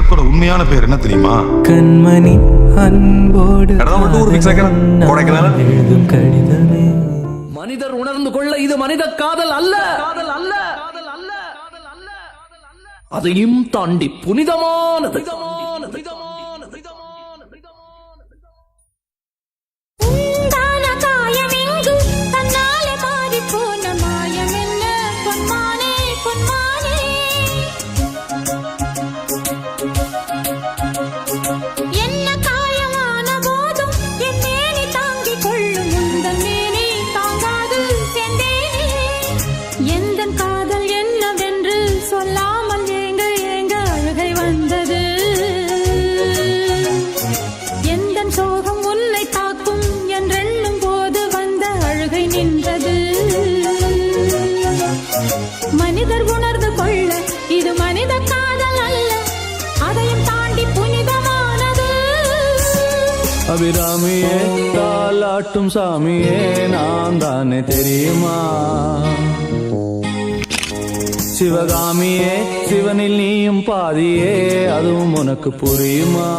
இடத்தோட உண்மையான பேர் என்ன தெரியுமா? கண்மணி அன்போடு எழுதும் கடிதமே. மனிதர் உணர்ந்து கொள்ள இது மனித காதல் அல்ல, அதையும் தாண்டி புனிதமானது. மனிதர் உணர்ந்து கொள்ள இது மனித காதல் அல்ல, அதையும் தாண்டி புனிதமானது. அபிராமியே தாலாட்டும் சாமியே நான் தானே தெரியுமா? சிவகாமியே சிவனில் நீயும் பாதியே அதுவும் உனக்கு புரியுமா?